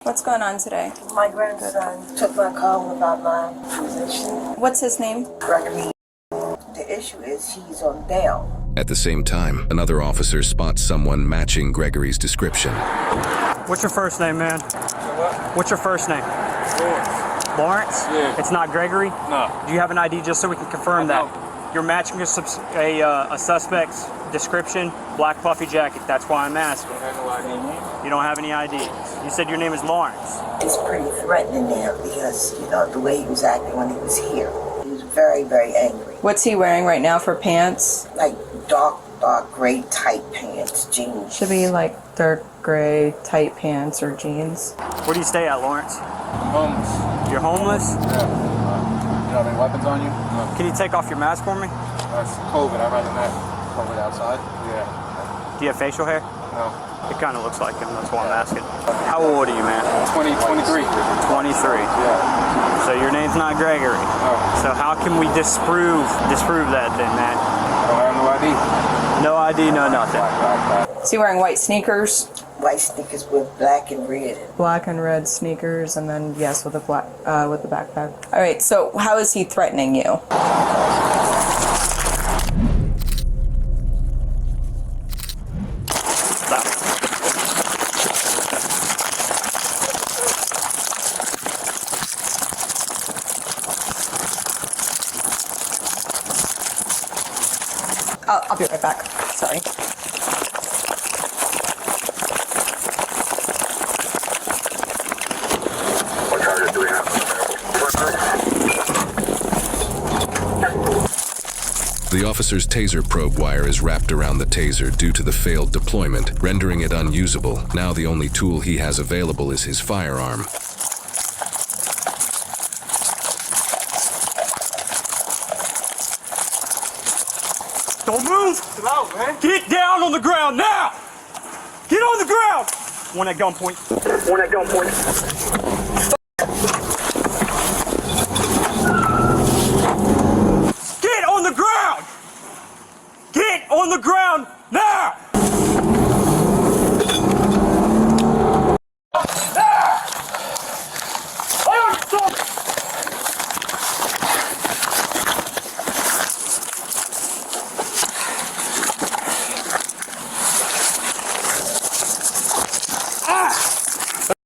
What's going on today? My grandson took my call about my position. What's his name? Gregory. The issue is he's on bail. At the same time, another officer spots someone matching Gregory's description. What's your first name, man? What? What's your first name? Lawrence. Lawrence? Yeah. It's not Gregory? No. Do you have an ID just so we can confirm that? You're matching a suspect's description, black puffy jacket. That's why I'm asking. I have no ID. You don't have any ID. You said your name is Lawrence. It's pretty threatening there because, the way he was acting when he was here. He was very, very angry. What's he wearing right now for pants? Like dark gray tight pants, jeans. Should be like dark gray tight pants or jeans. Where do you stay at, Lawrence? I'm homeless. You're homeless? Yeah. You don't have any weapons on you? No. Can you take off your mask for me? That's COVID. I'd rather not COVID outside. Yeah. Do you have facial hair? No. It kind of looks like him. That's why I'm asking. How old are you, man? 23. 23. Yeah. So your name's not Gregory. No. So how can we disprove that then, man? I don't have no ID. No ID, no nothing. Is he wearing white sneakers? White sneakers with black and red. Black and red sneakers, and then yes, with a black with the backpack. All right. So how is he threatening you? I'll be right back. Sorry. What charges do we have? The officer's taser probe wire is wrapped around the taser due to the failed deployment, rendering it unusable. Now the only tool he has available is his firearm. Don't move! Chill out, man. Get down on the ground now! Get on the ground! One at gunpoint. One at gunpoint. Get on the ground! Get on the ground now!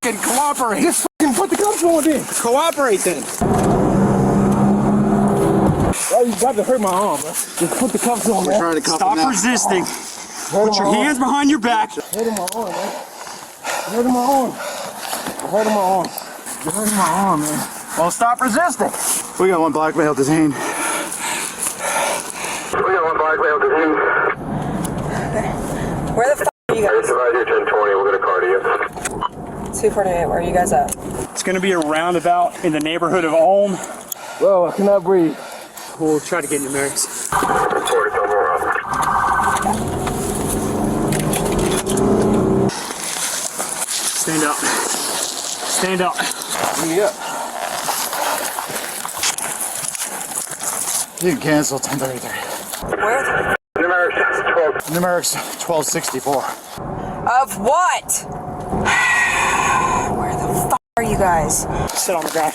Fucking cooperate. Just fucking put the cuffs on then. Cooperate then. Oh, you about to hurt my arm, bro. Just put the cuffs on, man. Trying to cuff Stop resisting. Put your hands behind your back. Hurting my arm, man. Hurting my arm. Hurting my arm. You're hurting my arm, man. Well, stop resisting. We got one black belt at hand. We got one black male disease. Where the f are you guys? Supervisor 1020, we're going to car to you. 248. Where are you guys at? It's going to be a roundabout in the neighborhood of Ulm. Whoa, I cannot breathe. We'll try to get into Mary's. Report it over on. Stand up. Stand up. Yeah. You can cancel 1033. Where the Numerics 12. Numerics 1264. of what? Where the f are you guys? Sit on the ground.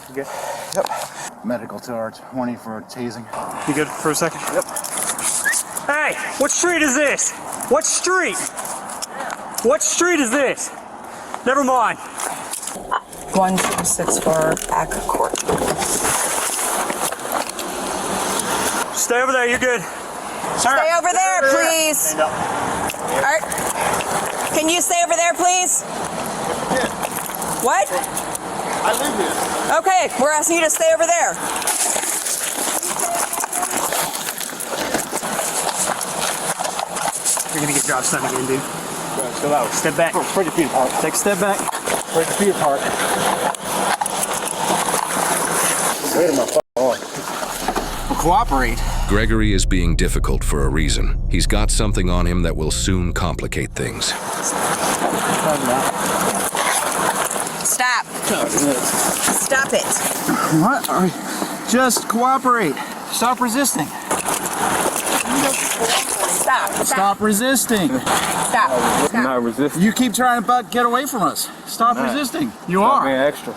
You good? Yep. Medical to our 20 for tasing. You good for a second? Yep. Hey, what street is this? What street? What street is this? Never mind. 1264 back court. Stay over there, you're good. Sir. Stay over there, please. Stand up. All right. Can you stay over there, please? What? I live here. Okay, we're asking you to stay over there. You're gonna get dropped son again, dude. Chill out. Step back. Spread your feet apart. Take a step back. Spread your feet apart. Wait a minute. Well, cooperate. Gregory is being difficult for a reason. He's got something on him that will soon complicate things. Stop. Stop it. What? Just cooperate. Stop resisting. Stop Stop resisting. Stop. I'm not resisting. You keep trying to get away from us. Stop resisting. You Stop are. being extra.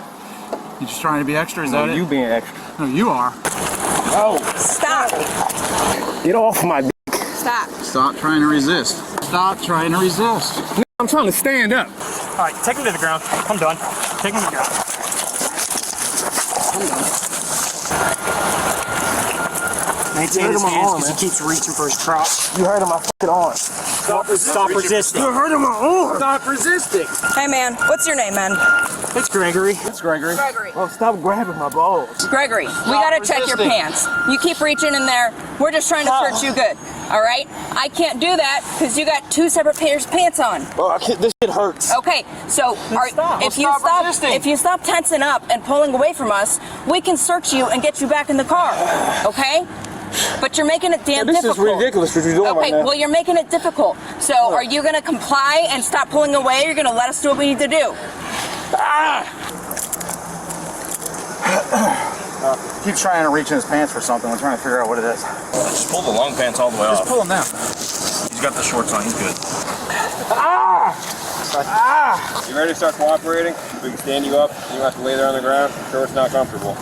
You just trying to be extra? Is No, that you it? being extra. No, you are. Stop. Get off my dick. Stop. Stop trying to resist. Stop trying to resist. I'm trying to stand up. All right, take him to the ground. I'm done. Take him to the ground. Maintain his hands because he keeps reaching for his crotch. You hurting my fucking arm. Stop resisting. You're hurting my arm. Stop resisting. Hey, man. What's your name, man? It's Gregory. It's Gregory. Gregory. Oh, stop grabbing my balls. Gregory, we gotta check your pants. You keep reaching in there. We're just trying to search you good. All right? I can't do that because you got 2 separate pairs of pants on. Oh, I can't. This shit hurts. Okay, so if you stop tensing up and pulling away from us, we can search you and get you back in the car. Okay? But you're making it damn This difficult. is ridiculous what you're doing Okay, right now. well, you're making it difficult. So are you gonna comply and stop pulling away? Or you're gonna let us do what we need to do? Keep trying to reach in his pants for something. We're trying to figure out what it is. Just pull the long pants all the way Just off. pull him down. He's got the shorts on. He's good. You ready to start cooperating? We can stand you up. You don't have to lay there on the ground. I'm sure it's not comfortable.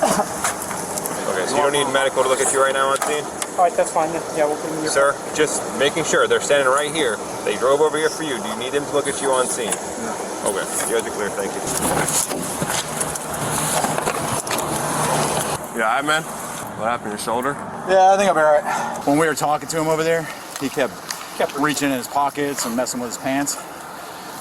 Okay, so you don't need medical to look at you right now on scene? All right, that's fine. Yeah, we'll put him in your Sir, just making sure they're standing right here. They drove over here for you. Do you need them to look at you on scene? Okay, you guys are clear. Thank you. Yeah, hi, man. What happened? Your shoulder? Yeah, I think I'll be all right. When we were talking to him over there, he kept reaching in his pockets and messing with his pants.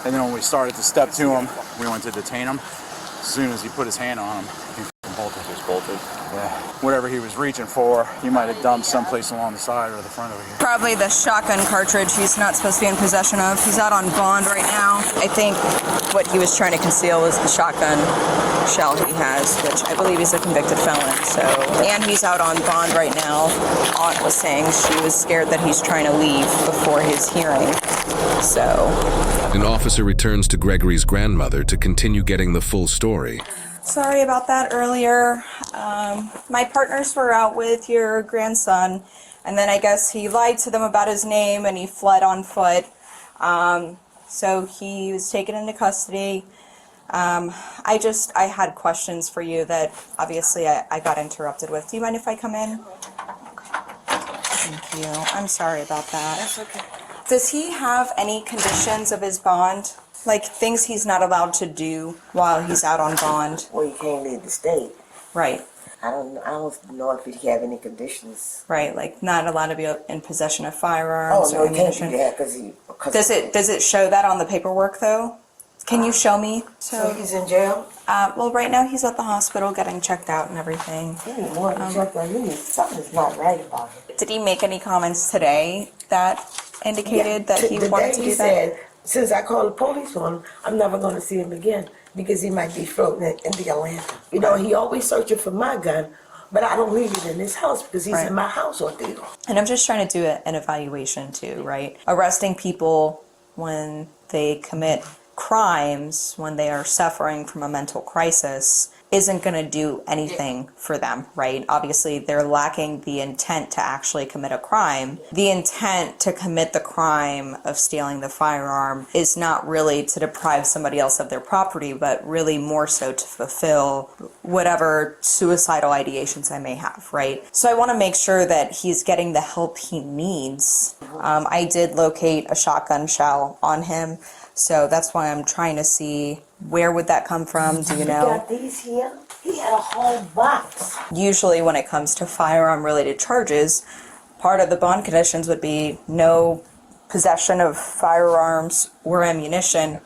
And then when we started to step to him, we went to detain him. As soon as he put his hand on him, he bolted. Just bolted. Yeah. Whatever he was reaching for, he might have dumped someplace along the side or the front over here. Probably the shotgun cartridge he's not supposed to be in possession of. He's out on bond right now. I think what he was trying to conceal is the shotgun shell he has, which I believe he's a convicted felon. So, and he's out on bond right now. Aunt was saying she was scared that he's trying to leave before his hearing. So, An officer returns to Gregory's grandmother to continue getting the full story. sorry about that earlier. My partners were out with your grandson, and then I guess he lied to them about his name and he fled on foot. So he was taken into custody. I had questions for you that obviously I got interrupted with. Do you mind if I come in? Thank you. I'm sorry about that. That's okay. Does he have any conditions of his bond? Like things he's not allowed to do while he's out on bond? Well, you can't leave the state. Right. I don't know if he have any conditions. Right, like not allowed to be in possession of firearms Oh, or no, he can't do ammunition. that because Does it show that on the paperwork though? Can you show me? So he's in jail? Well, right now he's at the hospital getting checked out and everything. You need more than check on you. Something's not right about it. Did he make any comments today that indicated that he the wanted day to he do that? said, since I called the police on him, I'm never going to see him again because he might be floating in the Atlantic. You know, he always searching for my gun, but I don't leave it in his house because he's Right. in my house or there. And I'm just trying to do an evaluation too, right? Arresting people when they commit crimes, when they are suffering from a mental crisis, isn't going to do anything for them, right? Obviously, they're lacking the intent to actually commit a crime. The intent to commit the crime of stealing the firearm is not really to deprive somebody else of their property, but really more so to fulfill whatever suicidal ideations I may have, right? So I want to make sure that he's getting the help he needs. I did locate a shotgun shell on him, so that's why I'm trying to see where would that come from. Do you You know? got these here? He had a whole box. Usually when it comes to firearm related charges, part of the bond conditions would be no possession of firearms or ammunition.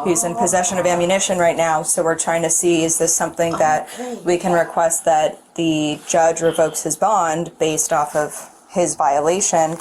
He's in possession of ammunition right now, so we're trying to see, is this something that we can request that the judge revokes his bond based off of his violation?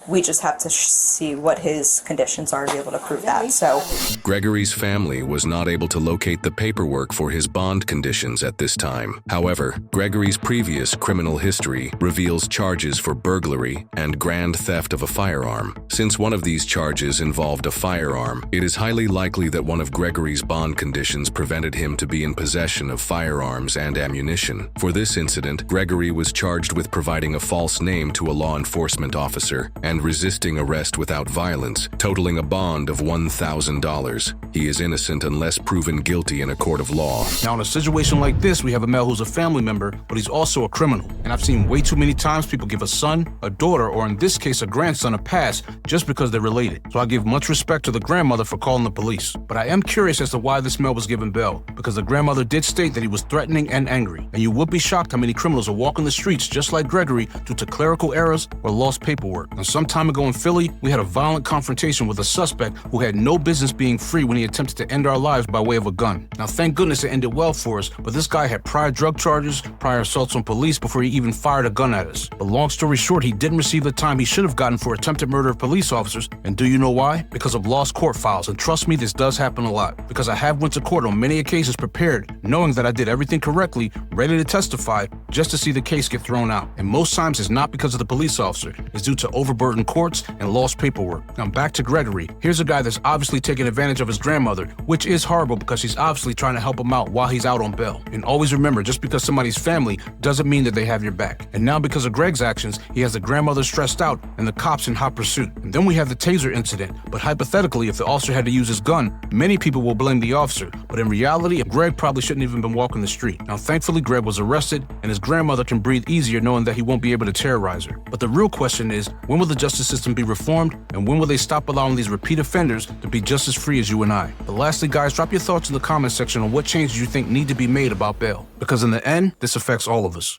We just have to see what his conditions are to be able to prove that. So Gregory's family was not able to locate the paperwork for his bond conditions at this time. However, Gregory's previous criminal history reveals charges for burglary and grand theft of a firearm. Since one of these charges involved a firearm, it is highly likely that one of Gregory's bond conditions prevented him to be in possession of firearms and ammunition. For this incident, Gregory was charged with providing a false name to a law enforcement officer and resisting arrest without violence, totaling a bond of $1,000. He is innocent unless proven guilty in a court of law. Now, in a situation like this, we have a male who's a family member, but he's also a criminal. And I've seen way too many times people give a son, a daughter, or in this case, a grandson a pass just because they're related. So I give much respect to the grandmother for calling the police. But I am curious as to why this male was given bail, because the grandmother did state that he was threatening and angry. And you would be shocked how many criminals are walking the streets just like Gregory due to clerical errors or lost paperwork. And some time ago in Philly, we had a violent confrontation with a suspect who had no business being free when he attempted to end our lives by way of a gun. Now, thank goodness it ended well for us, but this guy had prior drug charges, prior assaults on police before he even fired a gun at us. But long story short, he didn't receive the time he should have gotten for attempted murder of police officers. And do you know why? Because of lost court files. And trust me, this does happen a lot. Because I have went to court on many occasions prepared, knowing that I did everything correctly, ready to testify, just to see the case get thrown out. And most times it's not because of the police officer. It's due to overburdened courts and lost paperwork. Now back to Gregory. Here's a guy that's obviously taking advantage of his grandmother, which is horrible because she's obviously trying to help him out while he's out on bail. And always remember, just because somebody's family doesn't mean that they have your back. And now because of Greg's actions, he has the grandmother stressed out and the cops in hot pursuit. And then we have the taser incident. But hypothetically, if the officer had to use his gun, many people will blame the officer. But in reality, Greg probably shouldn't even been walking the street. Now thankfully, Greg was arrested and his grandmother can breathe easier knowing that he won't be able to terrorize her. But the real question is, when will the justice system be reformed and when will they stop allowing these repeat offenders to be just as free as you and I? But lastly, guys, drop your thoughts in the comment section on what changes you think need to be made about bail. Because in the end, this affects all of us.